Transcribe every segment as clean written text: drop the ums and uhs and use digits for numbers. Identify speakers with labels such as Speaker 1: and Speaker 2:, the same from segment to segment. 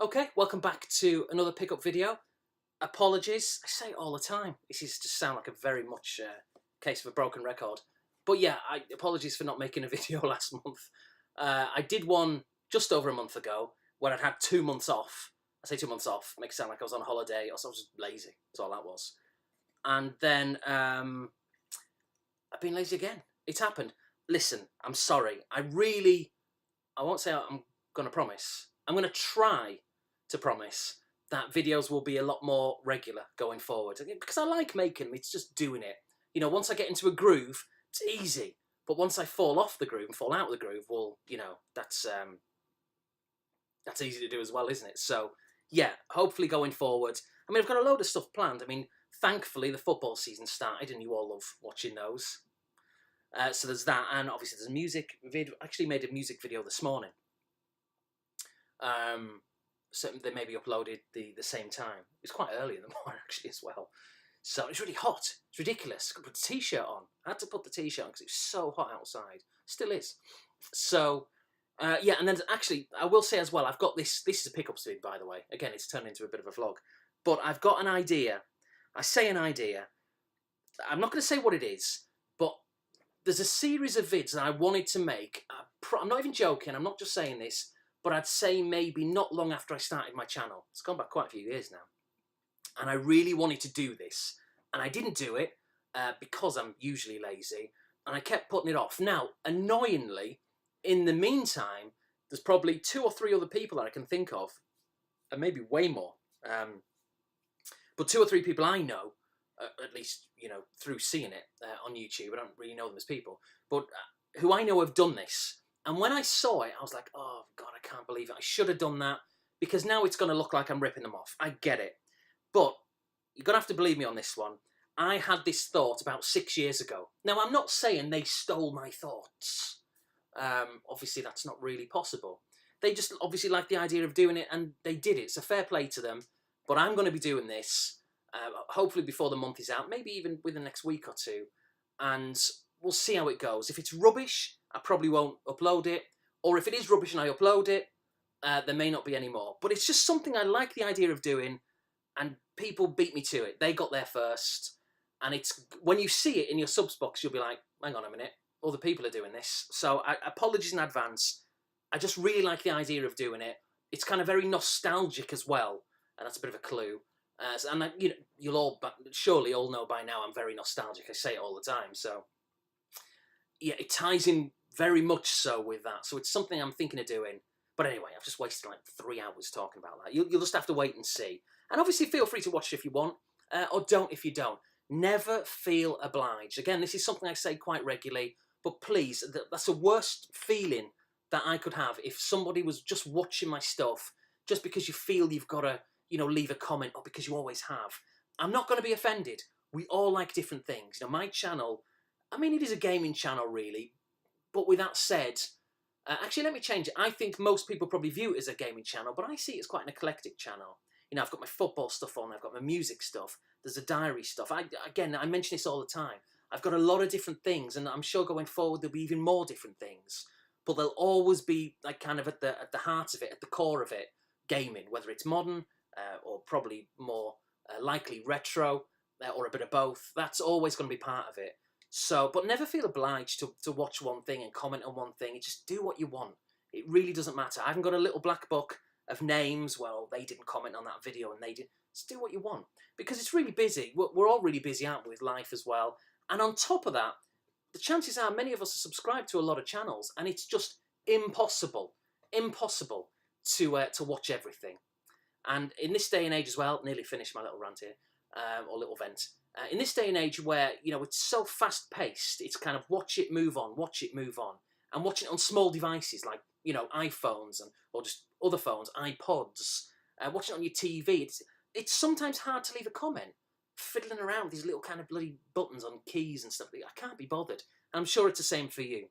Speaker 1: Okay, welcome back to another pickup video. Apologies, I say it all the time. This is just sound like a very much case of a broken record. But yeah, apologies for not making a video last month. I did one just over a month ago when I'd had 2 months off. I say 2 months off, makes it sound like I was on holiday or so I was just lazy. That's all that was. And then I've been lazy again. It's happened. Listen, I'm sorry. I won't say I'm going to promise. I'm going to try to promise that videos will be a lot more regular going forward. Because I like making them, it's just doing it. You know, once I get into a groove, it's easy. But once I fall off the groove and fall out of the groove, well, you know, that's easy to do as well, isn't it? So, yeah, hopefully going forward. I mean, I've got a load of stuff planned. I mean, thankfully, the football season started and you all love watching those. So there's that, and obviously there's a music video. I actually made a music video this morning. So they maybe uploaded the same time. It was quite early in the morning actually as well. So it's really hot. It's ridiculous. I could put the t-shirt on. I had to put the t-shirt on because it was so hot outside. Still is. So yeah, and then actually I will say as well, I've got this. This is a pickup speed, by the way. Again, it's turned into a bit of a vlog, but I've got an idea. I say an idea. I'm not going to say what it is, but there's a series of vids that I wanted to make. I'm not even joking. I'm not just saying this. But I'd say maybe not long after I started my channel. It's gone back quite a few years now. And I really wanted to do this. And I didn't do it because I'm usually lazy. And I kept putting it off. Now, annoyingly, in the meantime, there's probably 2 or 3 other people that I can think of. And maybe way more. But 2 or 3 people I know, at least, you know, through seeing it on YouTube. I don't really know them as people. But who I know have done this. And when I saw it, I was like, oh, God, I can't believe it. I should have done that because now it's going to look like I'm ripping them off. I get it. But you're going to have to believe me on this one. I had this thought about 6 years ago. Now, I'm not saying they stole my thoughts. Obviously, that's not really possible. They just obviously liked the idea of doing it and they did it. So fair play to them. But I'm going to be doing this, hopefully before the month is out, maybe even within the next week or two. And we'll see how it goes. If it's rubbish, I probably won't upload it. Or if it is rubbish and I upload it, there may not be any more. But it's just something I like the idea of doing, and people beat me to it. They got there first. And it's when you see it in your subs box, you'll be like, hang on a minute, other people are doing this. So apologies in advance. I just really like the idea of doing it. It's kind of very nostalgic as well. And that's a bit of a clue. And you know, you'll all surely all know by now I'm very nostalgic. I say it all the time. So yeah, it ties in very much so with that. So it's something I'm thinking of doing. But anyway, I've just wasted like 3 hours talking about that. You'll just have to wait and see. And obviously feel free to watch it if you want, or don't if you don't. Never feel obliged. Again, this is something I say quite regularly, but please, that's the worst feeling that I could have if somebody was just watching my stuff just because you feel you've got to, you know, leave a comment, or because you always have. I'm not going to be offended. We all like different things. You know, my channel, I mean, it is a gaming channel, really. But with that said, actually, let me change it. I think most people probably view it as a gaming channel, but I see it as quite an eclectic channel. You know, I've got my football stuff on, I've got my music stuff, there's a diary stuff. Again, I mention this all the time. I've got a lot of different things, and I'm sure going forward there'll be even more different things. But they'll always be like kind of at the heart of it, at the core of it, gaming, whether it's modern or probably more likely retro or a bit of both. That's always going to be part of it. So, but never feel obliged to watch one thing and comment on one thing. Just do what you want. It really doesn't matter. I haven't got a little black book of names. Well, they didn't comment on that video and they did. Just do what you want. Because it's really busy. We're all really busy, aren't we, with life as well. And on top of that, the chances are many of us are subscribed to a lot of channels and it's just impossible to watch everything. And in this day and age as well, nearly finished my little rant here, or little vent. In this day and age where, you know, it's so fast-paced, it's kind of watch it, move on, and watching it on small devices like, you know, iPhones or just other phones, iPods, watching it on your TV. It's sometimes hard to leave a comment, fiddling around with these little kind of bloody buttons on keys and stuff. I can't be bothered. And I'm sure it's the same for you.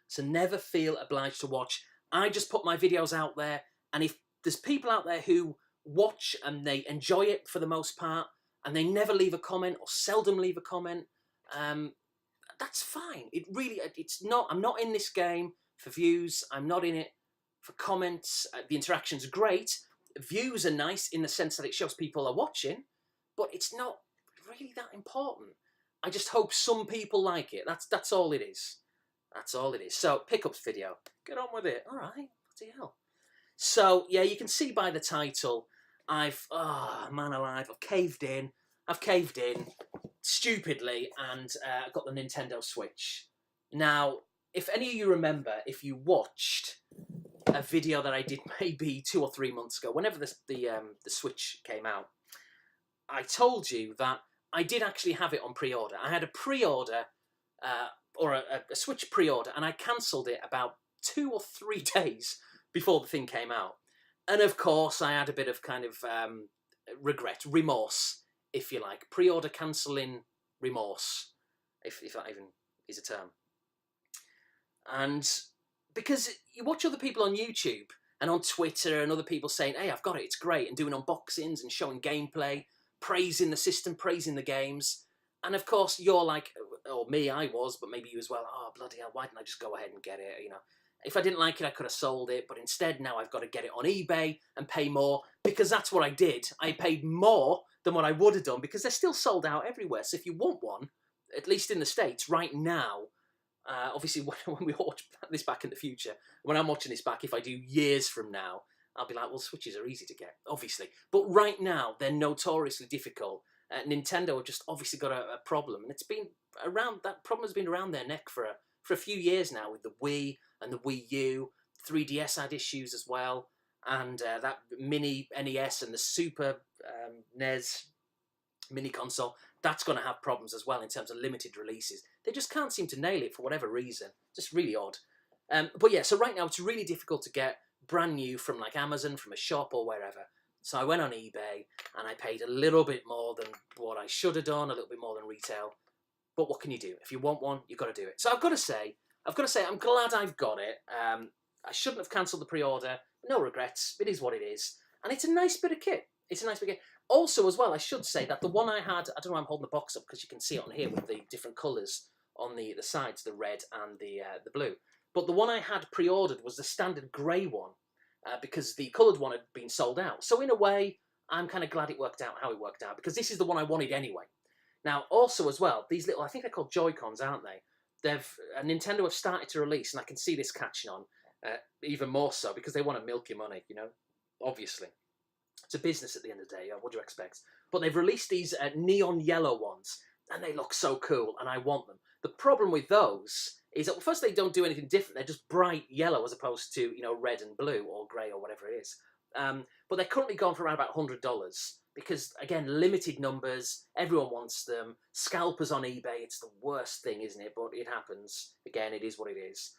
Speaker 1: So never feel obliged to watch. I just put my videos out there, and if there's people out there who watch and they enjoy it for the most part, and they never leave a comment or seldom leave a comment, that's fine. It's not, I'm not in this game for views. I'm not in it for comments. The interaction's great. Views are nice in the sense that it shows people are watching, but it's not really that important. I just hope some people like it. That's all it is. That's all it is. So, pickups video. Get on with it. All right. Bloody hell. So, yeah, you can see by the title, oh, man alive, I've caved in. Stupidly, and I got the Nintendo Switch. Now, if any of you remember, if you watched a video that I did maybe 2 or 3 months ago, whenever the Switch came out, I told you that I did actually have it on pre-order. I had a pre-order, or a Switch pre-order, and I cancelled it about 2 or 3 days before the thing came out. And of course, I had a bit of kind of remorse, if you like. Pre-order cancelling remorse, if that even is a term. And because you watch other people on YouTube and on Twitter and other people saying, hey, I've got it, it's great, and doing unboxings and showing gameplay, praising the system, praising the games. And of course, you're like, or me, I was, but maybe you as well, oh, bloody hell, why didn't I just go ahead and get it, you know? If I didn't like it, I could have sold it, but instead now I've got to get it on eBay and pay more, because that's what I did. I paid more than what I would have done, because they're still sold out everywhere. So if you want one, at least in the States, right now, obviously when we watch this back in the future, when I'm watching this back, if I do years from now, I'll be like, well, Switches are easy to get, obviously. But right now, they're notoriously difficult. Nintendo have just obviously got a problem, and it's been around, that problem has been around their neck for a few years now, with the Wii and the Wii U. 3DS had issues as well, and that mini NES and the Super NES mini console, that's going to have problems as well in terms of limited releases. They just can't seem to nail it for whatever reason. Just really odd. But yeah, so right now it's really difficult to get brand new from like Amazon, from a shop or wherever. So I went on eBay and I paid a little bit more than what I should have done, a little bit more than retail. But what can you do? If you want one, you've got to do it. So I've got to say, I'm glad I've got it. I shouldn't have cancelled the pre-order. No regrets. It is what it is. And it's a nice bit of kit. It's a nice bit of kit. Also, as well, I should say that the one I had, I don't know why I'm holding the box up, because you can see it on here with the different colours on the sides, the red and the blue. But the one I had pre-ordered was the standard grey one, because the coloured one had been sold out. So in a way, I'm kind of glad it worked out how it worked out, because this is the one I wanted anyway. Now, also as well, these little, I think they're called Joy-Cons, aren't they? Nintendo have started to release, and I can see this catching on even more so, because they want to milk your money, you know, obviously. It's a business at the end of the day, what do you expect? But they've released these neon yellow ones, and they look so cool, and I want them. The problem with those is that, well, first, they don't do anything different. They're just bright yellow as opposed to, you know, red and blue or grey or whatever it is. But they're currently going for around about $100 because, again, limited numbers. Everyone wants them. Scalpers on eBay, it's the worst thing, isn't it? But it happens. Again, it is what it is.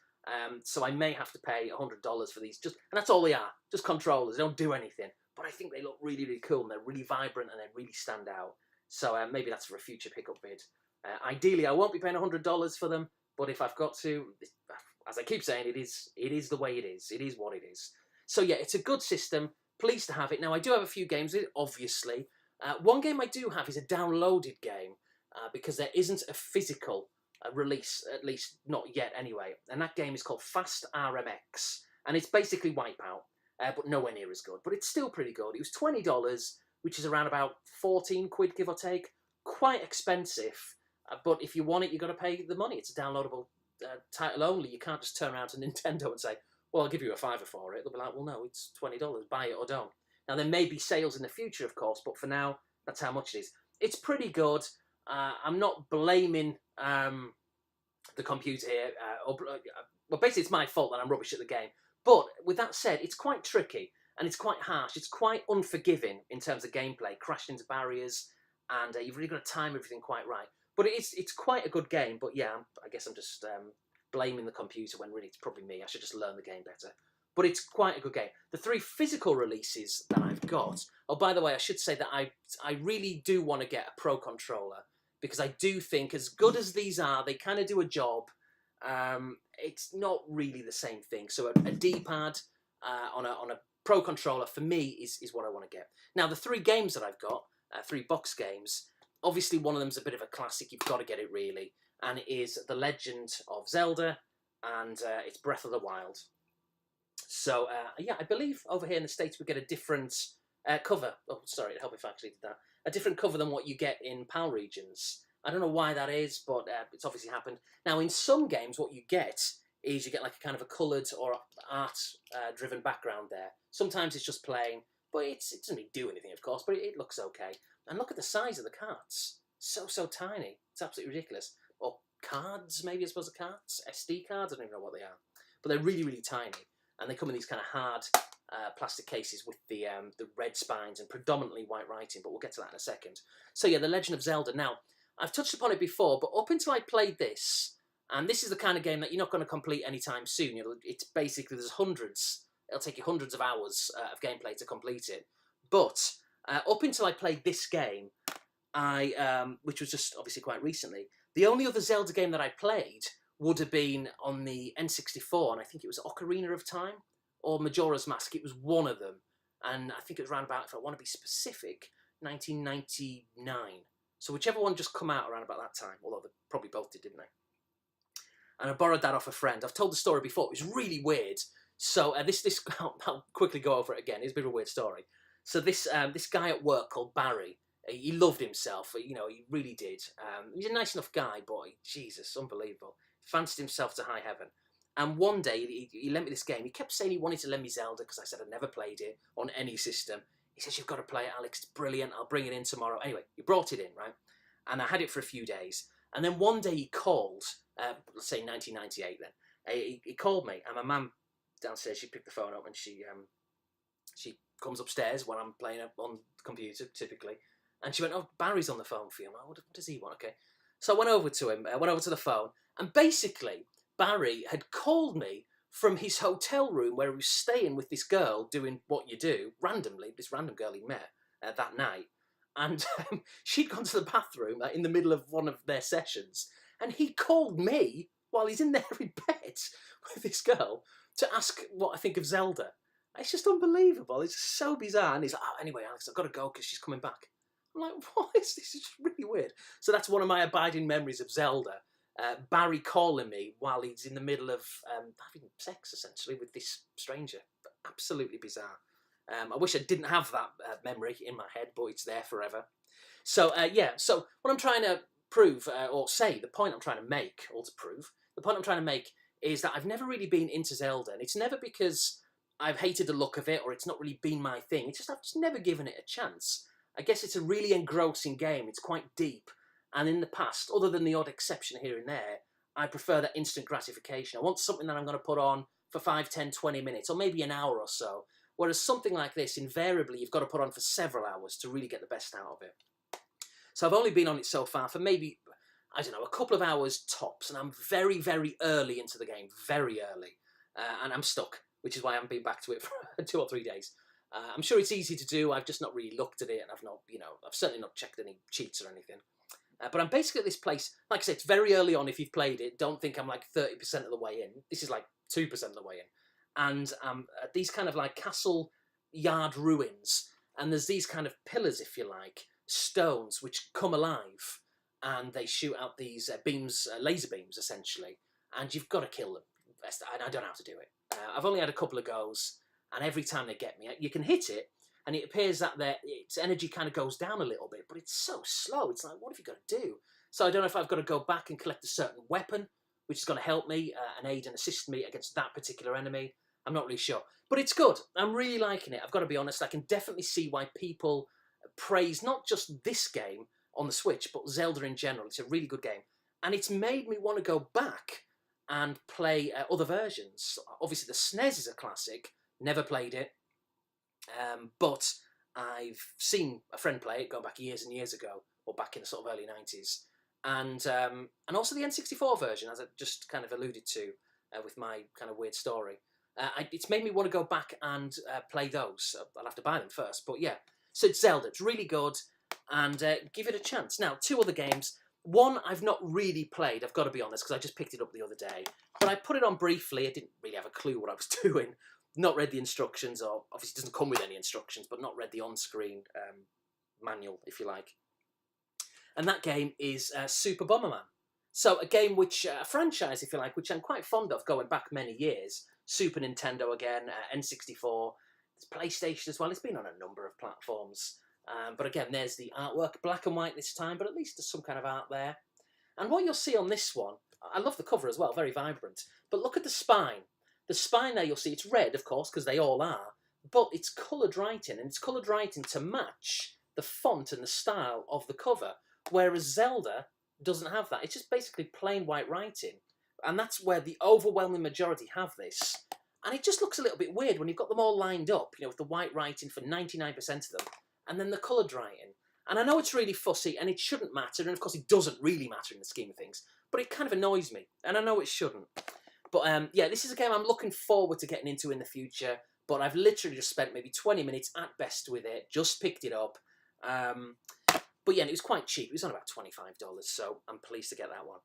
Speaker 1: So I may have to pay $100 for these. And that's all they are. Just controllers. They don't do anything. But I think they look really, really cool, and they're really vibrant, and they really stand out. So maybe that's for a future pickup vid. Ideally, I won't be paying $100 for them, but if I've got to, as I keep saying, it is the way it is. It is what it is. So yeah, it's a good system. Pleased to have it. Now, I do have a few games with it, obviously. One game I do have is a downloaded game, because there isn't a physical release, at least not yet anyway. And that game is called Fast RMX, and it's basically Wipeout. But nowhere near as good. But it's still pretty good. It was $20, which is around about 14 quid, give or take. Quite expensive. But if you want it, you've got to pay the money. It's a downloadable title only. You can't just turn around to Nintendo and say, well, I'll give you a $5 for it. They'll be like, well, no, it's $20. Buy it or don't. Now, there may be sales in the future, of course, but for now, that's how much it is. It's pretty good. I'm not blaming the computer here. Well, basically, it's my fault that I'm rubbish at the game. But with that said, it's quite tricky and it's quite harsh. It's quite unforgiving in terms of gameplay, crashing into barriers, and you've really got to time everything quite right. But it's quite a good game. But yeah, I guess I'm just blaming the computer when really it's probably me. I should just learn the game better. But it's quite a good game. The 3 physical releases that I've got. Oh, by the way, I should say that I really do want to get a Pro Controller, because I do think, as good as these are, they kind of do a job. It's not really the same thing. So a D-pad on a Pro Controller, for me, is what I want to get. Now, the 3 games that I've got, 3 box games, obviously one of them's a bit of a classic. You've got to get it, really. And it is The Legend of Zelda, and it's Breath of the Wild. So, yeah, I believe over here in the States we get a different cover. Oh, sorry, it'd help if I actually did that. A different cover than what you get in PAL regions. I don't know why that is, but it's obviously happened. Now, in some games, what you get is you get like a kind of a coloured or art-driven background there. Sometimes it's just plain, but it doesn't really do anything, of course, but it looks okay. And look at the size of the cards. So tiny. It's absolutely ridiculous. Or cards, maybe I suppose are cards? SD cards? I don't even know what they are. But they're really tiny. And they come in these kind of hard plastic cases with the red spines and predominantly white writing, but we'll get to that in a second. So yeah, The Legend of Zelda. Now, I've touched upon it before, but up until I played this, and this is the kind of game that you're not going to complete anytime soon. It's basically, there's hundreds, it'll take you hundreds of hours of gameplay to complete it. But up until I played this game, which was just obviously quite recently, the only other Zelda game that I played would have been on the N64, and I think it was Ocarina of Time or Majora's Mask. It was one of them, and I think it was around about, if I want to be specific, 1999. So whichever one just come out around about that time, although they probably both did, didn't they? And I borrowed that off a friend. I've told the story before. It was really weird. So I'll quickly go over it again. It's a bit of a weird story. So this guy at work called Barry, he loved himself. You know, he really did. He's a nice enough guy, but Jesus, unbelievable. Fancied himself to high heaven. And one day, he lent me this game. He kept saying he wanted to lend me Zelda because I said I'd never played it on any system. He says, you've got to play it, Alex. It's brilliant. I'll bring it in tomorrow. Anyway, he brought it in, right? And I had it for a few days. And then one day he called, let's say 1998 then. He called me, and my mum downstairs, she picked the phone up, and she comes upstairs when I'm playing on the computer, typically. And she went, oh, Barry's on the phone for you. I'm like, what does he want? Okay. So I went over to him, went over to the phone, and basically, Barry had called me from his hotel room where he was staying with this girl doing what you do, randomly, this random girl he met that night. And she'd gone to the bathroom in the middle of one of their sessions, and he called me while he's in there in bed with this girl to ask what I think of Zelda. It's just unbelievable. It's so bizarre. And he's like, oh, anyway, Alex, I've got to go because she's coming back. I'm like, what is this? It's really weird. So that's one of my abiding memories of Zelda. Barry calling me while he's in the middle of having sex, essentially, with this stranger. Absolutely bizarre. I wish I didn't have that memory in my head, but it's there forever. So, yeah, so what I'm trying to prove, or say, the point I'm trying to make, or to prove, the point I'm trying to make is that I've never really been into Zelda, and it's never because I've hated the look of it, or it's not really been my thing. It's just I've just never given it a chance. I guess it's a really engrossing game. It's quite deep. And in the past, other than the odd exception here and there, I prefer that instant gratification. I want something that I'm going to put on for 5, 10, 20 minutes, or maybe an hour or so. Whereas something like this, invariably, you've got to put on for several hours to really get the best out of it. So I've only been on it so far for maybe, I don't know, a couple of hours tops. And I'm very early into the game, very early. And I'm stuck, which is why I haven't been back to it for 2 or 3 days. I'm sure it's easy to do. I've just not really looked at it, and I've certainly not checked any cheats or anything. But I'm basically at this place, like I said, it's very early on if you've played it. Don't think I'm like 30% of the way in. This is like 2% of the way in. And at these kind of like castle yard ruins, and there's these kind of pillars, if you like, stones, which come alive, and they shoot out these beams, laser beams, essentially, and you've got to kill them. And I don't know how to do it. I've only had a couple of goes, and every time they get me, you can hit it, and it appears that its energy kind of goes down a little bit, but it's so slow. It's like, what have you got to do? So I don't know if I've got to go back and collect a certain weapon, which is going to help me and aid and assist me against that particular enemy. I'm not really sure. But it's good. I'm really liking it. I've got to be honest. I can definitely see why people praise not just this game on the Switch, but Zelda in general. It's a really good game. And it's made me want to go back and play other versions. Obviously, the SNES is a classic. Never played it. But I've seen a friend play it, going back years and years ago, or back in the sort of early 90s. And also the N64 version, as I just kind of alluded to with my kind of weird story. It's made me want to go back and play those. I'll have to buy them first, but yeah. So it's Zelda. It's really good, and give it a chance. Now, 2 other games. One I've not really played, I've got to be honest, because I just picked it up the other day. But I put it on briefly. I didn't really have a clue what I was doing. Not read the instructions, or obviously it doesn't come with any instructions, but not read the on-screen manual, if you like. And that game is Super Bomberman. So a game which, a franchise, if you like, which I'm quite fond of going back many years. Super Nintendo again, N64, there's PlayStation as well. It's been on a number of platforms. But again, there's the artwork, black and white this time, but at least there's some kind of art there. And what you'll see on this one, I love the cover as well, very vibrant. But look at the spine. The spine there, you'll see it's red, of course, because they all are. But it's coloured writing, and it's coloured writing to match the font and the style of the cover. Whereas Zelda doesn't have that. It's just basically plain white writing. And that's where the overwhelming majority have this. And it just looks a little bit weird when you've got them all lined up, with the white writing for 99% of them, and then the coloured writing. And I know it's really fussy, and it shouldn't matter, and of course it doesn't really matter in the scheme of things, but it kind of annoys me, and I know it shouldn't. But yeah, this is a game I'm looking forward to getting into in the future, but I've literally just spent maybe 20 minutes at best with it, just picked it up. But yeah, it was quite cheap. It was on about $25, so I'm pleased to get that one.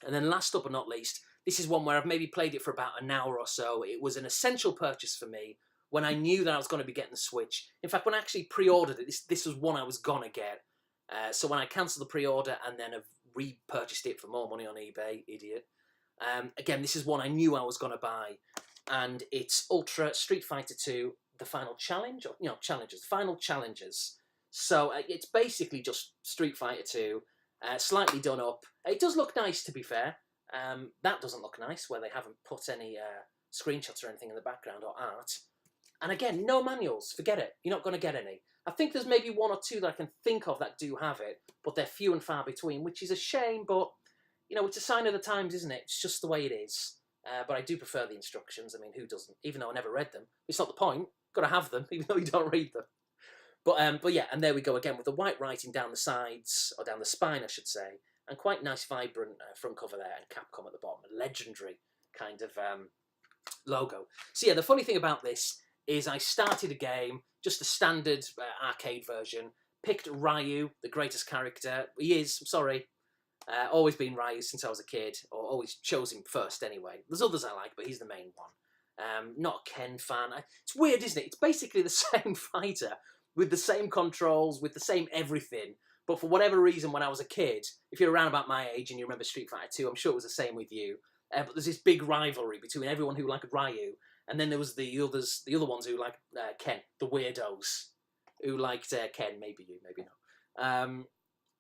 Speaker 1: And then last up but not least, this is one where I've maybe played it for about an hour or so. It was an essential purchase for me when I knew that I was going to be getting the Switch. In fact, when I actually pre-ordered it, this was one I was going to get. So when I cancelled the pre-order and then have repurchased it for more money on eBay, idiot. Again, this is one I knew I was going to buy. And it's Ultra Street Fighter 2, the final challenge, or, challenges, final challenges. So it's basically just Street Fighter 2, slightly done up. It does look nice, to be fair. That doesn't look nice, where they haven't put any screenshots or anything in the background or art. And again, no manuals. Forget it. You're not going to get any. I think there's maybe one or two that I can think of that do have it, but they're few and far between, which is a shame, but, it's a sign of the times, isn't it? It's just the way it is. But I do prefer the instructions. I mean, who doesn't? Even though I never read them. It's not the point. Got to have them, even though you don't read them. But yeah, and there we go again with the white writing down the sides, or down the spine, I should say, and quite nice, vibrant front cover there, and Capcom at the bottom, a legendary kind of logo. So yeah, the funny thing about this is I started a game, just a standard arcade version, picked Ryu, the greatest character. He is, I'm sorry, always been Ryu since I was a kid, or always chose him first anyway. There's others I like, but he's the main one. Not a Ken fan. It's weird, isn't it? It's basically the same fighter, with the same controls, with the same everything. But for whatever reason, when I was a kid, if you're around about my age and you remember Street Fighter 2, I'm sure it was the same with you. But there's this big rivalry between everyone who liked Ryu, and then there was the other ones who liked Ken, the weirdos, who liked Ken, maybe you, maybe not.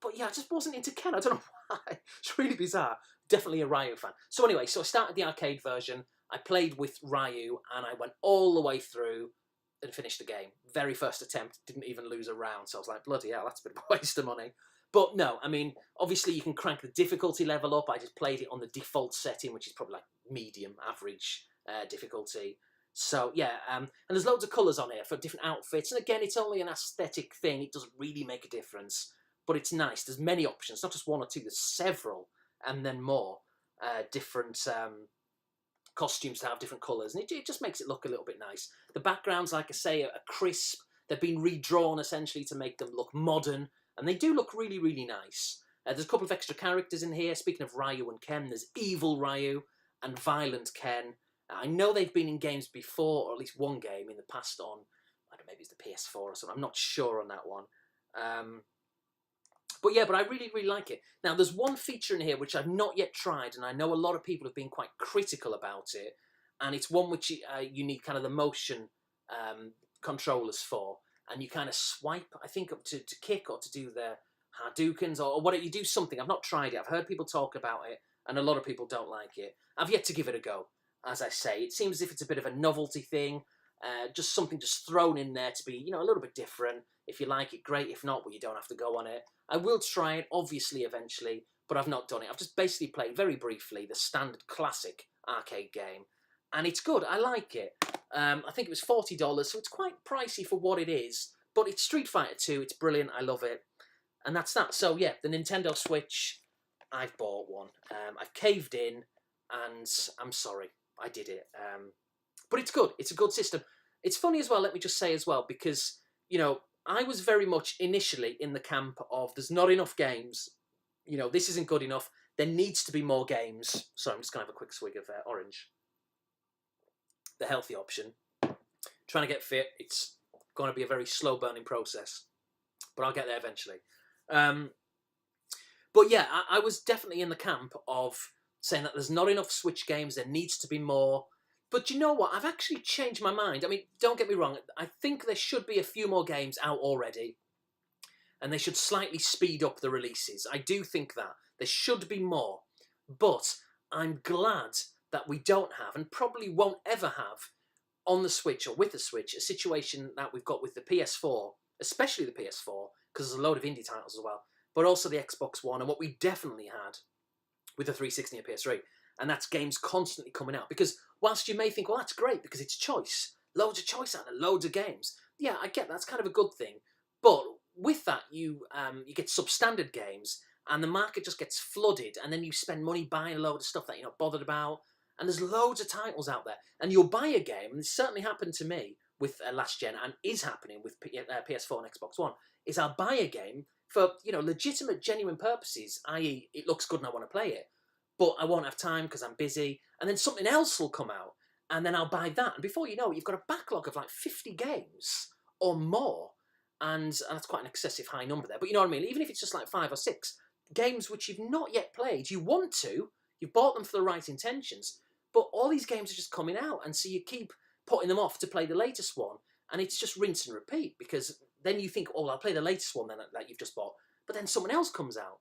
Speaker 1: But yeah, I just wasn't into Ken. I don't know why. It's really bizarre. Definitely a Ryu fan. So anyway, so I started the arcade version. I played with Ryu, and I went all the way through and finished the game. Very first attempt, didn't even lose a round. So I was like, bloody hell, that's a bit of a waste of money. But no, I mean, obviously you can crank the difficulty level up. I just played it on the default setting, which is probably like medium, average difficulty. So yeah, and there's loads of colours on here for different outfits. And again, it's only an aesthetic thing. It doesn't really make a difference, but it's nice. There's many options, not just one or two. There's several, and then more different costumes to have different colours, and it just makes it look a little bit nice. The backgrounds, like I say, are crisp. They've been redrawn essentially to make them look modern, and they do look really, really nice. There's a couple of extra characters in here. Speaking of Ryu and Ken, there's Evil Ryu and Violent Ken. I know they've been in games before, or at least one game in the past on, I don't know, maybe it's the PS4 or something. I'm not sure on that one. But yeah, but I really, really like it. Now, there's one feature in here which I've not yet tried, and I know a lot of people have been quite critical about it, and it's one which you need kind of the motion controllers for, and you kind of swipe, I think, up to kick or to do the Hadoukens, or what, you do something. I've not tried it. I've heard people talk about it, and a lot of people don't like it. I've yet to give it a go, as I say. It seems as if it's a bit of a novelty thing, just something just thrown in there to be, a little bit different. If you like it, great. If not, well, you don't have to go on it. I will try it, obviously, eventually, but I've not done it. I've just basically played, very briefly, the standard classic arcade game, and it's good. I like it. I think it was $40, so it's quite pricey for what it is, but it's Street Fighter 2. It's brilliant. I love it, and that's that. So, yeah, the Nintendo Switch, I've bought one. I've caved in, and I'm sorry. I did it. But it's good. It's a good system. It's funny as well, let me just say as well, because, I was very much initially in the camp of there's not enough games. This isn't good enough. There needs to be more games. So I'm just going to have a quick swig of orange. The healthy option. Trying to get fit. It's going to be a very slow burning process, but I'll get there eventually. But yeah, I was definitely in the camp of saying that there's not enough Switch games. There needs to be more. But you know what? I've actually changed my mind. I mean, don't get me wrong. I think there should be a few more games out already, and they should slightly speed up the releases. I do think that. There should be more. But I'm glad that we don't have, and probably won't ever have, on the Switch or with the Switch, a situation that we've got with the PS4, especially the PS4, because there's a load of indie titles as well, but also the Xbox One, and what we definitely had with the 360 and PS3, and that's games constantly coming out. Because whilst you may think, well, that's great because it's choice, loads of choice out there, loads of games. Yeah, I get that's kind of a good thing, but with that, you get substandard games, and the market just gets flooded, and then you spend money buying a load of stuff that you're not bothered about, and there's loads of titles out there, and you'll buy a game, and it certainly happened to me with last gen, and is happening with PS4 and Xbox One, is I'll buy a game for, you know, legitimate, genuine purposes, i.e. it looks good and I want to play it, but I won't have time because I'm busy, and then something else will come out, and then I'll buy that, and before you know it, you've got a backlog of like 50 games or more, and that's quite an excessive high number there, but you know what I mean, even if it's just like 5 or 6 games which you've not yet played, you want to, you've bought them for the right intentions, but all these games are just coming out, and so you keep putting them off to play the latest one, and it's just rinse and repeat, because then you think, oh, I'll play the latest one then that you've just bought, but then someone else comes out,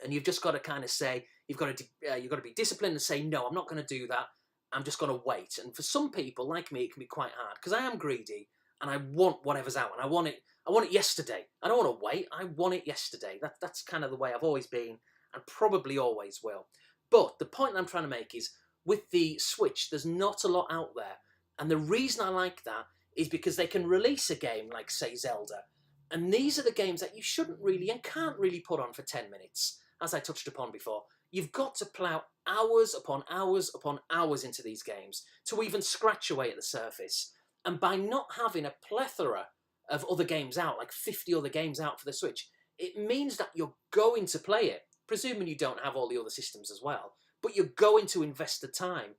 Speaker 1: and you've just got to kind of say, you've got to be disciplined and say, no, I'm not going to do that, I'm just going to wait. And for some people, like me, it can be quite hard, because I am greedy, and I want whatever's out, and I want it yesterday. I don't want to wait, I want it yesterday. That's kind of the way I've always been, and probably always will. But the point I'm trying to make is, with the Switch, there's not a lot out there. And the reason I like that is because they can release a game like, say, Zelda. And these are the games that you shouldn't really and can't really put on for 10 minutes, as I touched upon before. You've got to plough hours upon hours upon hours into these games to even scratch away at the surface. And by not having a plethora of other games out, like 50 other games out for the Switch, it means that you're going to play it, presuming you don't have all the other systems as well. But you're going to invest the time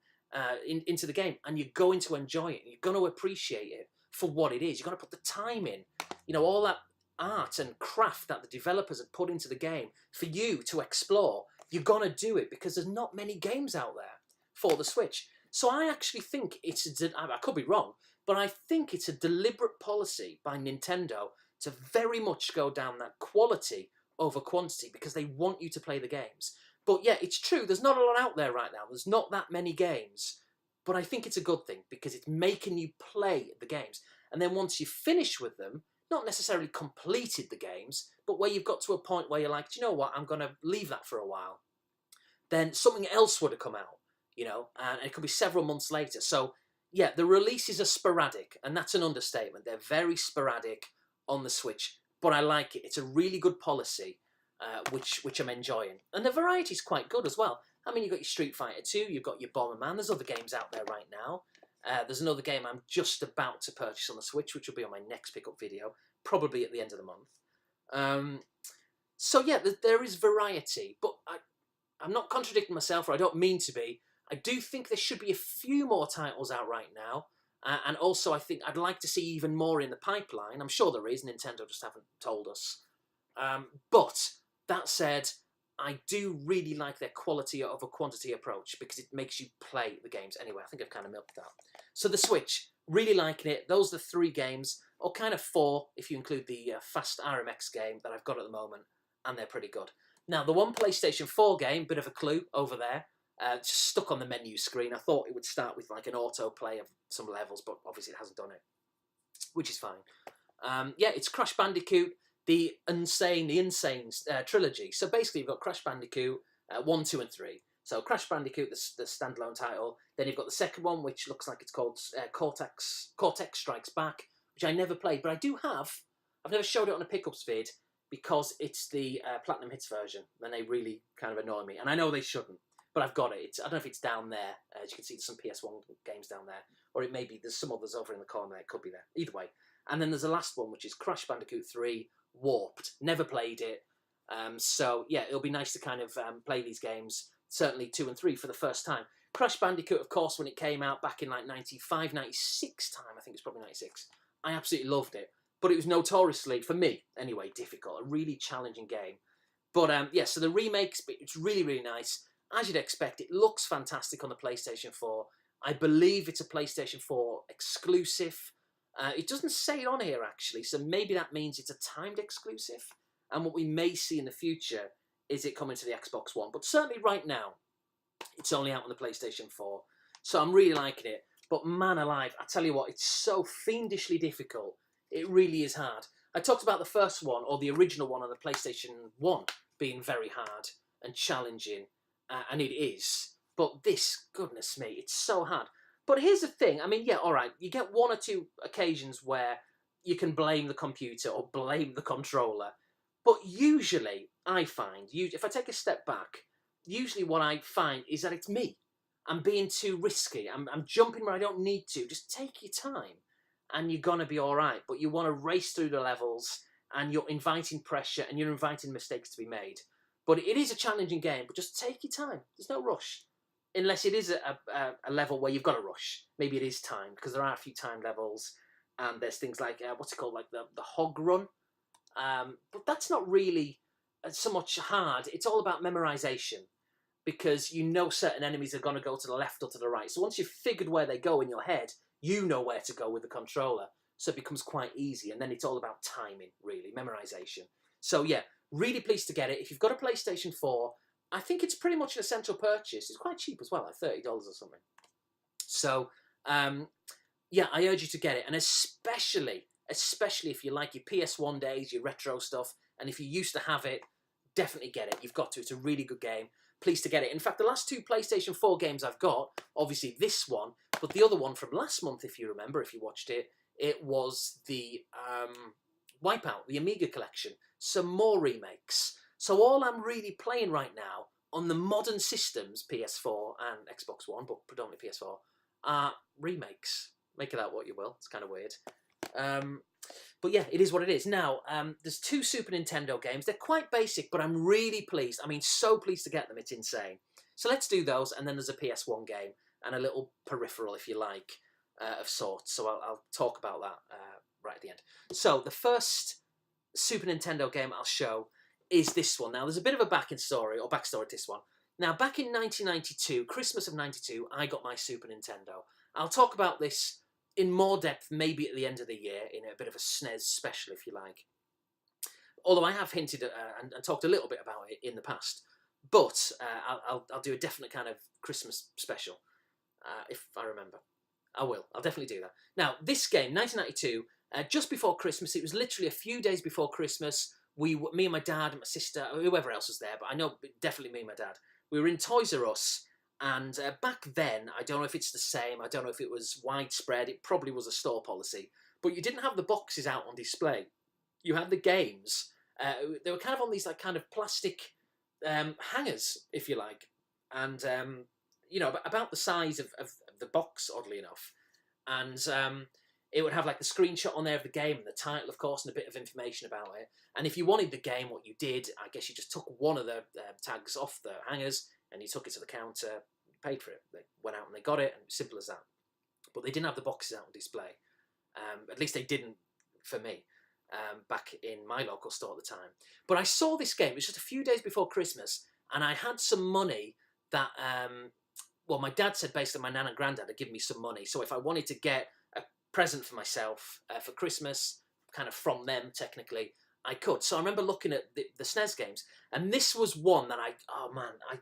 Speaker 1: into the game, and you're going to enjoy it, and you're going to appreciate it for what it is. You're going to put the time in, you know, all that art and craft that the developers have put into the game for you to explore. You're going to do it because there's not many games out there for the Switch. So I actually think I could be wrong, but I think it's a deliberate policy by Nintendo to very much go down that quality over quantity, because they want you to play the games. But yeah, it's true, there's not a lot out there right now. There's not that many games. But I think it's a good thing, because it's making you play the games. And then once you finish with them, not necessarily completed the games, but where you've got to a point where you're like, do you know what, I'm going to leave that for a while, then something else would have come out, you know, and it could be several months later. So yeah, the releases are sporadic, and that's an understatement. They're very sporadic on the Switch, but I like it. It's a really good policy. Which I'm enjoying. And the variety's quite good as well. I mean, you've got your Street Fighter 2, you've got your Bomberman, there's other games out there right now. There's another game I'm just about to purchase on the Switch, which will be on my next pickup video, probably at the end of the month. So yeah, there is variety, but I'm not contradicting myself, or I don't mean to be. I do think there should be a few more titles out right now, and also I think I'd like to see even more in the pipeline. I'm sure there is, Nintendo just haven't told us. But that said, I do really like their quality over quantity approach, because it makes you play the games. Anyway, I think I've kind of milked that. So the Switch, really liking it. Those are the 3 games, or kind of 4 if you include the Fast RMX game that I've got at the moment, and they're pretty good. Now, the one PlayStation 4 game, bit of a clue over there, just stuck on the menu screen. I thought it would start with like an autoplay of some levels, but obviously it hasn't done it, which is fine. Yeah, it's Crash Bandicoot, the Insane trilogy. So basically you've got Crash Bandicoot 1, 2 and 3. So Crash Bandicoot, the standalone title. Then you've got the second one, which looks like it's called Cortex Strikes Back, which I never played, but I do have. I've never showed it on a pickups vid, because it's the Platinum Hits version, and they really kind of annoy me. And I know they shouldn't, but I've got it. I don't know if it's down there. As you can see, there's some PS1 games down there, or it may be there's some others over in the corner there. It could be there. Either way. And then there's the last one, which is Crash Bandicoot 3 Warped. Never played it. So yeah, it'll be nice to kind of play these games, certainly 2 and 3 for the first time. Crash Bandicoot, of course, when it came out back in like 95, 96 time, I think it's probably 96, I absolutely loved it. But it was notoriously, for me anyway, difficult, a really challenging game. But yeah, so the remakes, it's really, really nice. As you'd expect, it looks fantastic on the PlayStation 4. I believe it's a PlayStation 4 exclusive. It doesn't say it on here, actually, so maybe that means it's a timed exclusive. And what we may see in the future is it coming to the Xbox One. But certainly right now, it's only out on the PlayStation 4. So I'm really liking it. But man alive, I tell you what, it's so fiendishly difficult. It really is hard. I talked about the first one, or the original one on the PlayStation 1, being very hard and challenging. And it is. But this, goodness me, it's so hard. But here's the thing. I mean, yeah, all right. You get one or two occasions where you can blame the computer or blame the controller. But usually, I find, if I take a step back, usually what I find is that it's me. I'm being too risky. I'm jumping where I don't need to. Just take your time and you're going to be all right. But you want to race through the levels and you're inviting pressure and you're inviting mistakes to be made. But it is a challenging game, but just take your time. There's no rush. Unless it is a level where you've got to rush. Maybe it is timed, because there are a few timed levels. And there's things like, what's it called, like the hog run. But that's not really so much hard. It's all about memorization, because you know certain enemies are going to go to the left or to the right. So once you've figured where they go in your head, you know where to go with the controller. So it becomes quite easy. And then it's all about timing, really, memorization. So yeah, really pleased to get it. If you've got a PlayStation 4, I think it's pretty much an essential purchase. It's quite cheap as well, like $30 or something. So, yeah, I urge you to get it. And especially if you like your PS1 days, your retro stuff, and if you used to have it, definitely get it. You've got to. It's a really good game. Pleased to get it. In fact, the last two PlayStation 4 games I've got, obviously this one, but the other one from last month, if you remember, if you watched it, it was the Wipeout, the Amiga collection. Some more remakes. So all I'm really playing right now on the modern systems, PS4 and Xbox One, but predominantly PS4, are remakes. Make of that what you will. It's kind of weird. But yeah, it is what it is. Now, there's two Super Nintendo games. They're quite basic, but I'm really pleased. I mean, so pleased to get them. It's insane. So let's do those, and then there's a PS1 game and a little peripheral, if you like, of sorts. So I'll talk about that right at the end. So the first Super Nintendo game I'll show is this one. Now, there's a bit of a backstory to this one. Now, back in 1992, Christmas of 92, I got my Super Nintendo. I'll talk about this in more depth maybe at the end of the year, in a bit of a SNES special, if you like. Although I have hinted and talked a little bit about it in the past. But I'll do a definite kind of Christmas special, if I remember. I will. I'll definitely do that. Now, this game, 1992, just before Christmas, it was literally a few days before Christmas, me and my dad and my sister, whoever else was there, but I know definitely me and my dad, we were in Toys R Us, and back then, I don't know if it's the same, I don't know if it was widespread, it probably was a store policy, but you didn't have the boxes out on display. You had the games. They were kind of on these like kind of plastic hangers, if you like, and you know, about the size of the box, oddly enough, and it would have like the screenshot on there of the game and the title, of course, and a bit of information about it. And if you wanted the game, what you did, I guess you just took one of the tags off the hangers and you took it to the counter, paid for it. They went out and they got it, and it was simple as that. But they didn't have the boxes out on display. At least they didn't for me back in my local store at the time. But I saw this game. It was just a few days before Christmas, and I had some money that, well, my dad said basically my nan and granddad had given me some money. So if I wanted to get a present for myself for Christmas, kind of from them technically, I could. So I remember looking at the SNES games, and this was one that I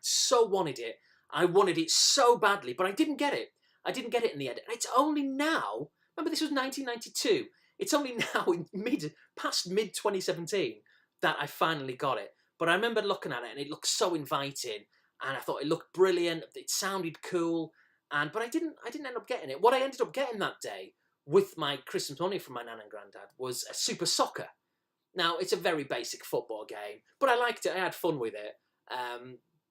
Speaker 1: so wanted it. I wanted it so badly, but I didn't get it. I didn't get it in the end. And it's only now, remember this was 1992, it's only now in past mid-2017 that I finally got it. But I remember looking at it and it looked so inviting, and I thought it looked brilliant, it sounded cool, but I didn't end up getting it. What I ended up getting that day with my Christmas money from my nan and granddad was a Super Soccer. Now, it's a very basic football game, but I liked it, I had fun with it.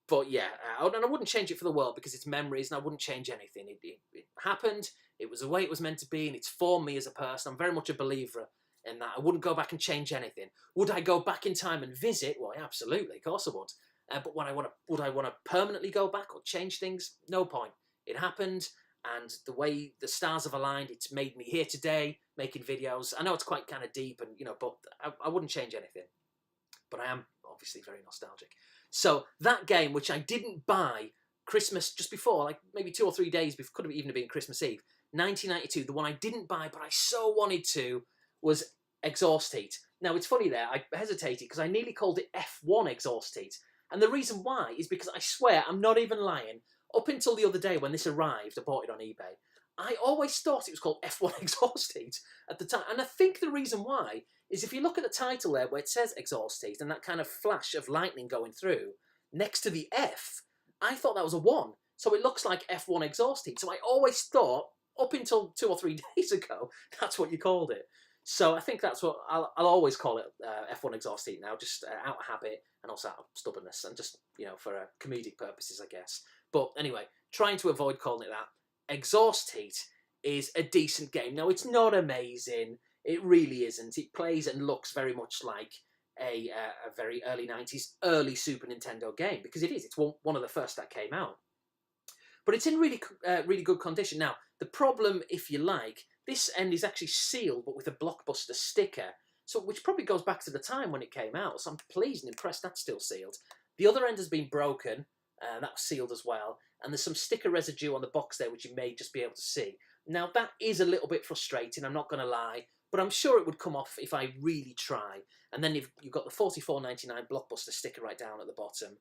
Speaker 1: But yeah, and I wouldn't change it for the world because it's memories, and I wouldn't change anything. It happened, it was the way it was meant to be, and it's formed me as a person. I'm very much a believer in that. I wouldn't go back and change anything. Would I go back in time and visit? Well, absolutely, of course I would. But would I want to permanently go back or change things? No point. It happened, and the way the stars have aligned, it's made me here today, making videos. I know it's quite kind of deep, and but I wouldn't change anything. But I am obviously very nostalgic. So that game, which I didn't buy Christmas, just before, like maybe 2 or 3 days before, could have even been Christmas Eve, 1992, the one I didn't buy, but I so wanted to, was Exhaust Heat. Now, it's funny there, I hesitated because I nearly called it F1 Exhaust Heat. And the reason why is because I swear, I'm not even lying, up until the other day when this arrived, I bought it on eBay, I always thought it was called F1 Exhaust Heat at the time. And I think the reason why is if you look at the title there where it says Exhaust Heat and that kind of flash of lightning going through, next to the F, I thought that was a 1. So it looks like F1 Exhaust Heat. So I always thought, up until 2 or 3 days ago, that's what you called it. So I think that's what I'll always call it, F1 Exhaust Heat now, just out of habit and also out of stubbornness and just, you know, for comedic purposes, I guess. But anyway, trying to avoid calling it that. Exhaust Heat is a decent game. Now, it's not amazing. It really isn't. It plays and looks very much like a very early 90s, early Super Nintendo game, because it is. It's one of the first that came out. But it's in really good condition. Now, the problem, if you like, this end is actually sealed, but with a Blockbuster sticker, so which probably goes back to the time when it came out. So I'm pleased and impressed that's still sealed. The other end has been broken. That was sealed as well. And there's some sticker residue on the box there, which you may just be able to see. Now, that is a little bit frustrating, I'm not going to lie, but I'm sure it would come off if I really try. And then you've got the $44.99 Blockbuster sticker right down at the bottom.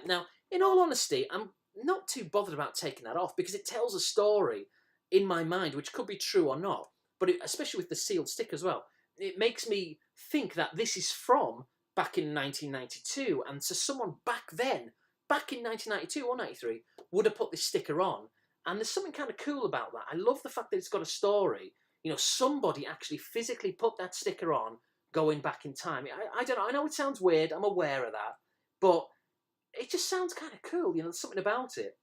Speaker 1: Now, in all honesty, I'm not too bothered about taking that off because it tells a story in my mind, which could be true or not, but especially with the sealed stick as well, it makes me think that this is from back in 1992, and so someone back then, back in 1992 or 93, would have put this sticker on, and there's something kind of cool about that. I love the fact that it's got a story. You know, somebody actually physically put that sticker on going back in time. I don't know, I know it sounds weird, I'm aware of that, but it just sounds kind of cool, you know, there's something about it.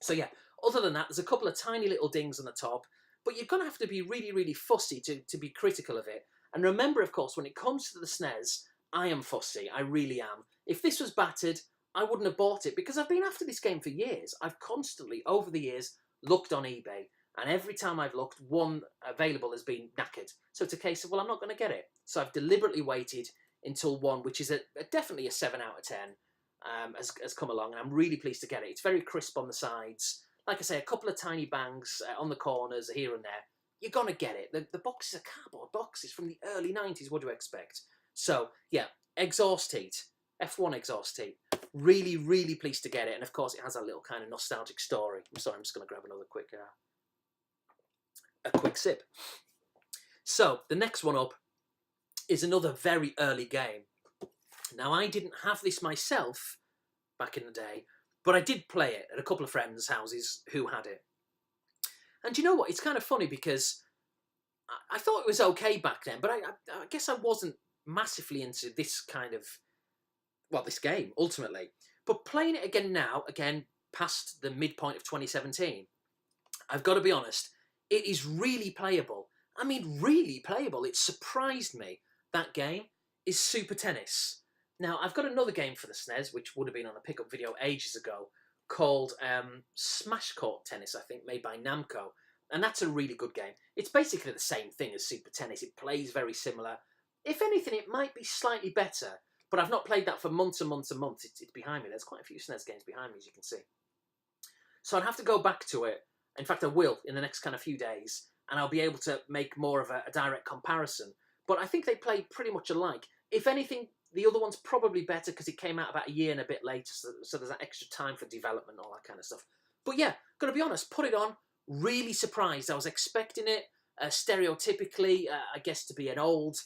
Speaker 1: So yeah, other than that, there's a couple of tiny little dings on the top, but you're going to have to be really, really fussy to be critical of it. And remember, of course, when it comes to the SNES, I am fussy, I really am. If this was battered, I wouldn't have bought it, because I've been after this game for years. I've constantly, over the years, looked on eBay, and every time I've looked, one available has been knackered. So it's a case of, well, I'm not going to get it. So I've deliberately waited until one, which is definitely a 7 out of 10, has come along, and I'm really pleased to get it. It's very crisp on the sides. Like I say, a couple of tiny bangs on the corners here and there. You're going to get it. The box is a cardboard box. It's from the early 90s. What do you expect? So, yeah, Exhaust Heat. F1 Exhaust Heat. Really, really pleased to get it. And, of course, it has a little kind of nostalgic story. I'm sorry, I'm just going to grab another quick sip. So, the next one up is another very early game. Now, I didn't have this myself back in the day, but I did play it at a couple of friends' houses who had it. And you know what? It's kind of funny because I thought it was okay back then, but I guess I wasn't massively into this kind of, well, this game, ultimately. But playing it again now, again, past the midpoint of 2017, I've got to be honest, it is really playable. I mean, really playable. It surprised me. That game is Super Tennis. Now, I've got another game for the SNES, which would have been on a pickup video ages ago, called Smash Court Tennis, I think, made by Namco. And that's a really good game. It's basically the same thing as Super Tennis. It plays very similar. If anything, it might be slightly better, but I've not played that for months and months and months. It's behind me. There's quite a few SNES games behind me, as you can see. So I'll have to go back to it. In fact, I will in the next kind of few days, and I'll be able to make more of a direct comparison. But I think they play pretty much alike. If anything, the other one's probably better because it came out about a year and a bit later, so there's that extra time for development and all that kind of stuff. But yeah, got to be honest, put it on, really surprised. I was expecting it, stereotypically, I guess, to be an old,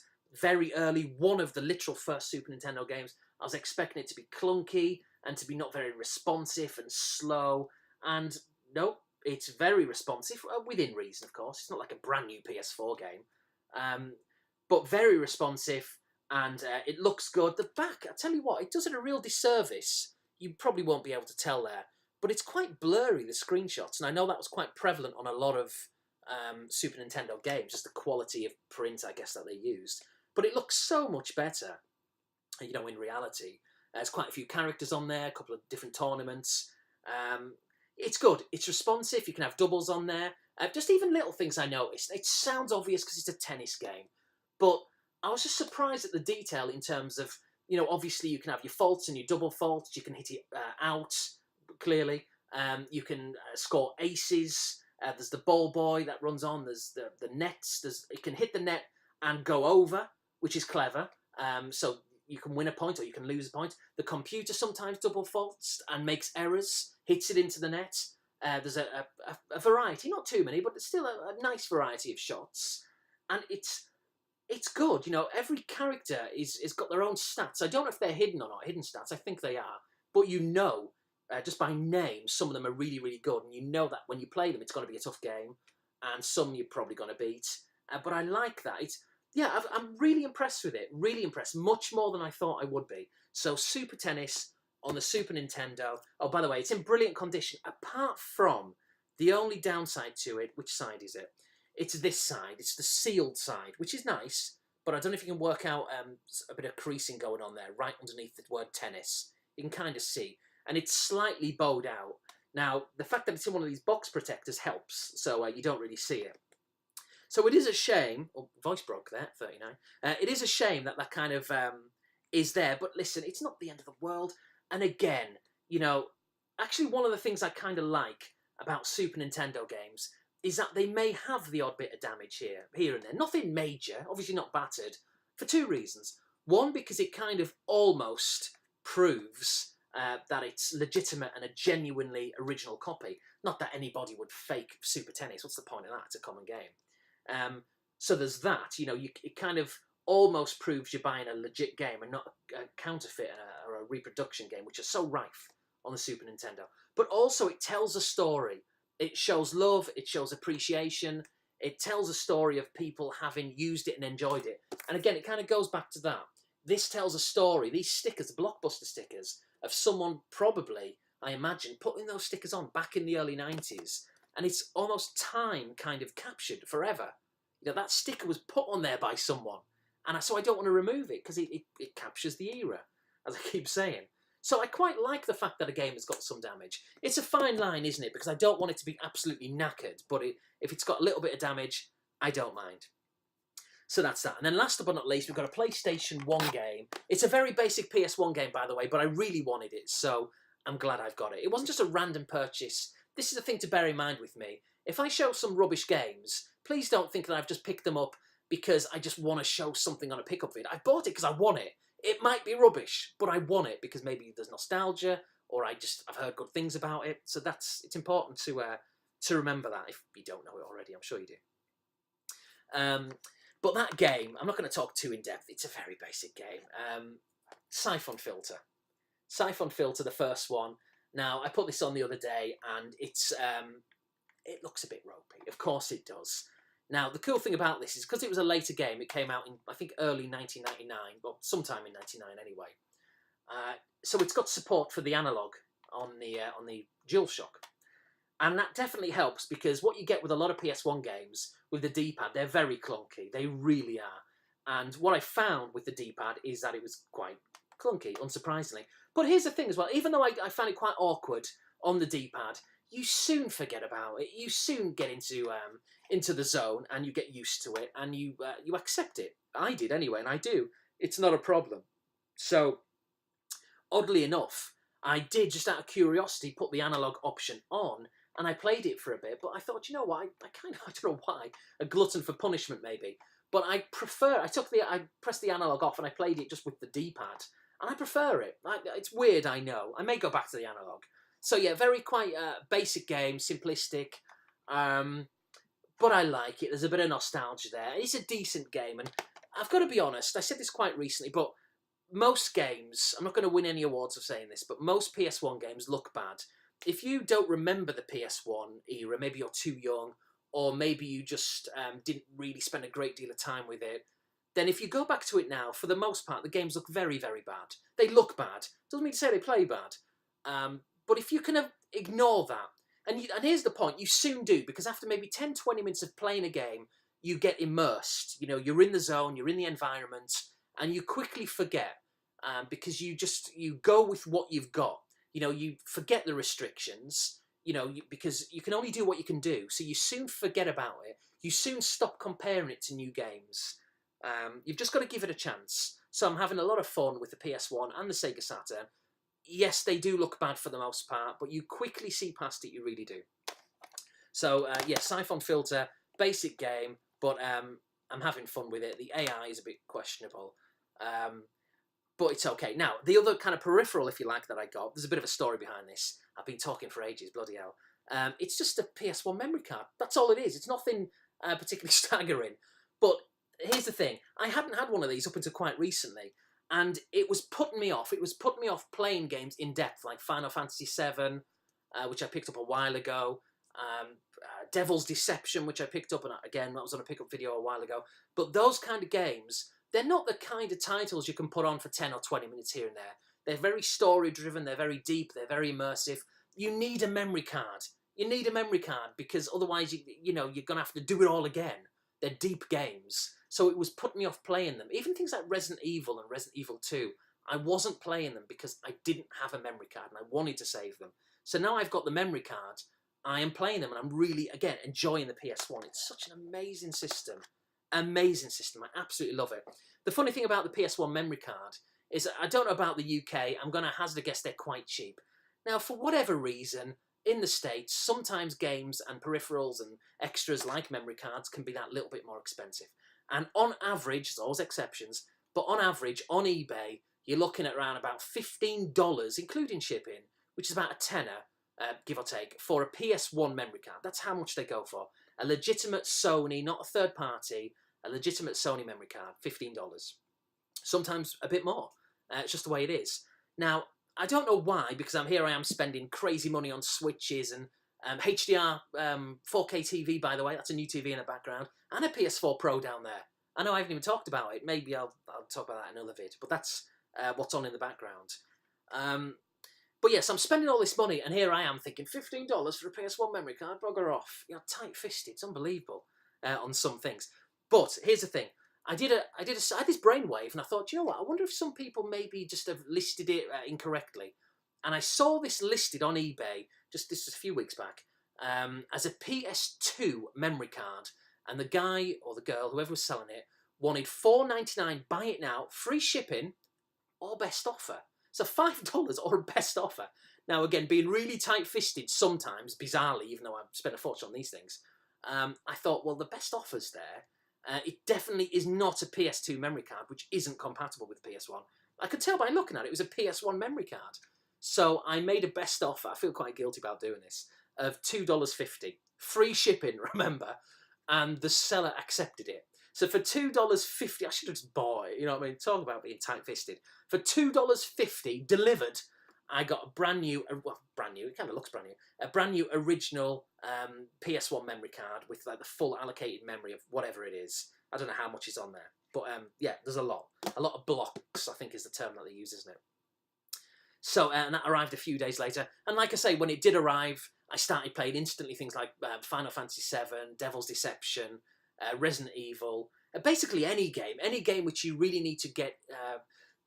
Speaker 1: very early, one of the literal first Super Nintendo games. I was expecting it to be clunky and to be not very responsive and slow, and nope, it's very responsive, within reason, of course. It's not like a brand new PS4 game, but very responsive. And it looks good. The back, I tell you what, it does it a real disservice. You probably won't be able to tell there, but it's quite blurry, the screenshots. And I know that was quite prevalent on a lot of Super Nintendo games, just the quality of print, I guess, that they used. But it looks so much better, you know, in reality. There's quite a few characters on there, a couple of different tournaments. It's good. It's responsive. You can have doubles on there. Just even little things I noticed. It sounds obvious because it's a tennis game, but I was just surprised at the detail in terms of, you know, obviously you can have your faults and your double faults. You can hit it out clearly. You can score aces. There's the ball boy that runs on. There's the nets. It can hit the net and go over, which is clever. So you can win a point or you can lose a point. The computer sometimes double faults and makes errors, hits it into the net. There's a variety, not too many, but it's still a nice variety of shots. And it's good. You know, every character is got their own stats. I don't know if they're hidden or not, hidden stats. I think they are. But you know, just by name, some of them are really, really good. And you know that when you play them, it's going to be a tough game. And some you're probably going to beat. But I like that. I'm really impressed with it. Really impressed. Much more than I thought I would be. So Super Tennis on the Super Nintendo. Oh, by the way, it's in brilliant condition. Apart from the only downside to it, which side is it? It's this side. It's the sealed side, which is nice. But I don't know if you can work out a bit of creasing going on there, right underneath the word tennis. You can kind of see. And it's slightly bowed out. Now, the fact that it's in one of these box protectors helps, so you don't really see it. So it is a shame, oh, voice broke there, 39. It is a shame that kind of is there, but listen, it's not the end of the world. And again, you know, actually one of the things I kind of like about Super Nintendo games is that they may have the odd bit of damage here and there. Nothing major, obviously not battered, for two reasons. One, because it kind of almost proves that it's legitimate and a genuinely original copy. Not that anybody would fake Super Tennis. What's the point of that? It's a common game. So there's that. You know, it kind of almost proves you're buying a legit game and not a counterfeit or a reproduction game, which is so rife on the Super Nintendo. But also it tells a story. It shows love. It shows appreciation. It tells a story of people having used it and enjoyed it. And again, it kind of goes back to that. This tells a story. These stickers, the blockbuster stickers, of someone probably, I imagine, putting those stickers on back in the early 90s. And it's almost time kind of captured forever. You know, that sticker was put on there by someone. And so I don't want to remove it because it captures the era, as I keep saying. So I quite like the fact that a game has got some damage. It's a fine line, isn't it? Because I don't want it to be absolutely knackered. But if it's got a little bit of damage, I don't mind. So that's that. And then last but not least, we've got a PlayStation 1 game. It's a very basic PS1 game, by the way, but I really wanted it, so I'm glad I've got it. It wasn't just a random purchase. This is a thing to bear in mind with me. If I show some rubbish games, please don't think that I've just picked them up because I just want to show something on a pickup vid. I bought it because I want it. It might be rubbish, but I want it because maybe there's nostalgia or I've heard good things about it. So it's important to remember that if you don't know it already. I'm sure you do. But that game, I'm not going to talk too in depth. It's a very basic game. Siphon Filter. Siphon Filter, the first one. Now, I put this on the other day, and it looks a bit ropey. Of course it does. Now, the cool thing about this is because it was a later game, it came out in, I think, early 1999, well, sometime in 99 anyway. So it's got support for the analog on the DualShock. And that definitely helps because what you get with a lot of PS1 games with the D-pad, they're very clunky. They really are. And what I found with the D-pad is that it was quite clunky, unsurprisingly. But here's the thing as well. Even though I found it quite awkward on the D-pad, you soon forget about it. You soon get into the zone and you get used to it and you accept it. I did anyway, and I do. It's not a problem. So, oddly enough, I did, just out of curiosity, put the analog option on. And I played it for a bit, but I thought, you know what, I don't know why, a glutton for punishment maybe, but I pressed the analog off and I played it just with the D-pad, and I prefer it. It's weird, I know. I may go back to the analog. So yeah, very quite basic game, simplistic, but I like it. There's a bit of nostalgia there. It's a decent game, and I've got to be honest, I said this quite recently, but most games, I'm not going to win any awards for saying this, but most PS1 games look bad. If you don't remember the PS1 era, maybe you're too young, or maybe you just didn't really spend a great deal of time with it, then if you go back to it now, for the most part, the games look very, very bad. They look bad. Doesn't mean to say they play bad. But if you can ignore that, and here's the point, you soon do, because after maybe 10, 20 minutes of playing a game, you get immersed. You know, you're in the zone, you're in the environment, and you quickly forget, because you go with what you've got. You know, you forget the restrictions, you know, because you can only do what you can do. So you soon forget about it. You soon stop comparing it to new games. You've just got to give it a chance. So I'm having a lot of fun with the PS1 and the Sega Saturn. yes, they do look bad for the most part, but you quickly see past it, you really do. So, yeah, Siphon Filter, basic game, but I'm having fun with it. The AI is a bit questionable, but it's okay. Now, the other kind of peripheral, if you like, that I got, there's a bit of a story behind this. I've been talking for ages, bloody hell. It's just a PS1 memory card. That's all it is. It's nothing particularly staggering. But here's the thing. I hadn't had one of these up until quite recently, and it was putting me off. It was putting me off playing games in depth, like Final Fantasy VII, which I picked up a while ago. Devil's Deception, which I picked up, and again, that was on a pickup video a while ago. But those kind of games, they're not the kind of titles you can put on for 10 or 20 minutes here and there. They're very story-driven, they're very deep, they're very immersive. You need a memory card. You need a memory card, because otherwise, you know, you're going to have to do it all again. They're deep games. So it was putting me off playing them. Even things like Resident Evil and Resident Evil 2, I wasn't playing them because I didn't have a memory card and I wanted to save them. So now I've got the memory card, I am playing them, and I'm really, again, enjoying the PS1. It's such an amazing system. Amazing system. I absolutely love it. The funny thing about the PS1 memory card is, I don't know about the UK, I'm going to hazard a guess they're quite cheap. Now, for whatever reason, in the States, sometimes games and peripherals and extras like memory cards can be that little bit more expensive. And on average, there's always exceptions, but on average, on eBay, you're looking at around about $15, including shipping, which is about a tenner, give or take, for a PS1 memory card. That's how much they go for. A legitimate Sony, not a third party, a legitimate Sony memory card, $15. Sometimes a bit more. It's just the way it is. Now, I don't know why, because I am spending crazy money on Switches and HDR 4K TV, by the way. That's a new TV in the background. And a PS4 Pro down there. I know I haven't even talked about it. Maybe I'll talk about that in another vid. But that's what's on in the background. But yes, I'm spending all this money, and here I am thinking $15 for a PS1 memory card, bugger off. You know, tight-fisted. It's unbelievable on some things. But here's the thing. I had this brainwave, and I thought, you know what? I wonder if some people maybe just have listed it incorrectly. And I saw this listed on eBay this was a few weeks back as a PS2 memory card, and the guy or the girl, whoever was selling it, wanted $4.99. Buy it now, free shipping, or best offer. So $5 or a best offer. Now, again, being really tight-fisted sometimes, bizarrely, even though I spend a fortune on these things, I thought, well, the best offer's there. It definitely is not a PS2 memory card, which isn't compatible with PS1. I could tell by looking at it, it was a PS1 memory card. So I made a best offer, I feel quite guilty about doing this, of $2.50. Free shipping, remember, and the seller accepted it. So for $2.50, I should have just bought it, you know what I mean? Talk about being tight-fisted. For $2.50 delivered, I got a brand new, well, brand new, it kind of looks brand new, a brand new original PS1 memory card with like the full allocated memory of whatever it is. I don't know how much is on there, but yeah, there's a lot. A lot of blocks, I think is the term that they use, isn't it? So, and that arrived a few days later. And like I say, when it did arrive, I started playing instantly things like Final Fantasy VII, Devil's Deception, Resident Evil, basically any game which you really need to get,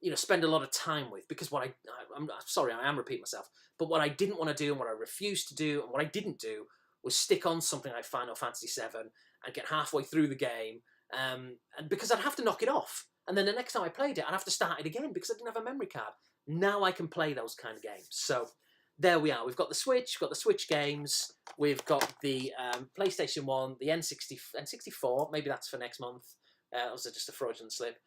Speaker 1: you know, spend a lot of time with. Because what I'm sorry, I am repeating myself, but what I didn't want to do and what I refused to do and what I didn't do was stick on something like Final Fantasy VII and get halfway through the game, and because I'd have to knock it off. And then the next time I played it, I'd have to start it again because I didn't have a memory card. Now I can play those kind of games. So there we are. We've got the Switch, we've got the Switch games, we've got the PlayStation 1, the N64, maybe that's for next month. That was just a fraudulent slip.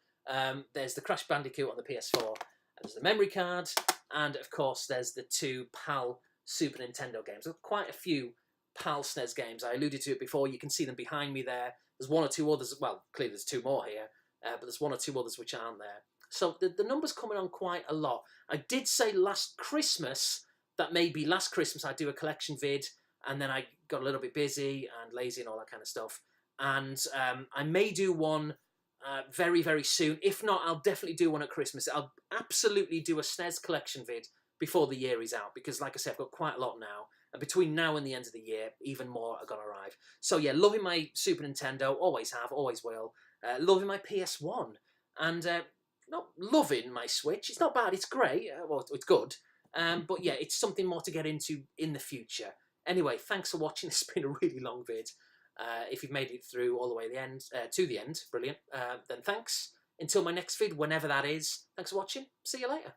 Speaker 1: There's the Crash Bandicoot on the PS4, there's the memory card, and of course there's the two PAL Super Nintendo games. There's quite a few PAL SNES games. I alluded to it before. You can see them behind me there. There's one or two others. Well, clearly there's two more here, but there's one or two others which aren't there. So the number's coming on quite a lot. I did say last Christmas that maybe last Christmas I'd do a collection vid, and then I got a little bit busy and lazy and all that kind of stuff. And I may do one very, very soon. If not, I'll definitely do one at Christmas. I'll absolutely do a SNES collection vid before the year is out, because like I said, I've got quite a lot now. And between now and the end of the year, even more are going to arrive. So yeah, loving my Super Nintendo, always have, always will. Loving my PS1. And not loving my Switch. It's not bad, it's great. Well, it's good. But yeah, it's something more to get into in the future. Anyway, thanks for watching. It's been a really long vid. If you've made it through all the way to the end, brilliant. Then thanks. Until my next vid, whenever that is. Thanks for watching. See you later.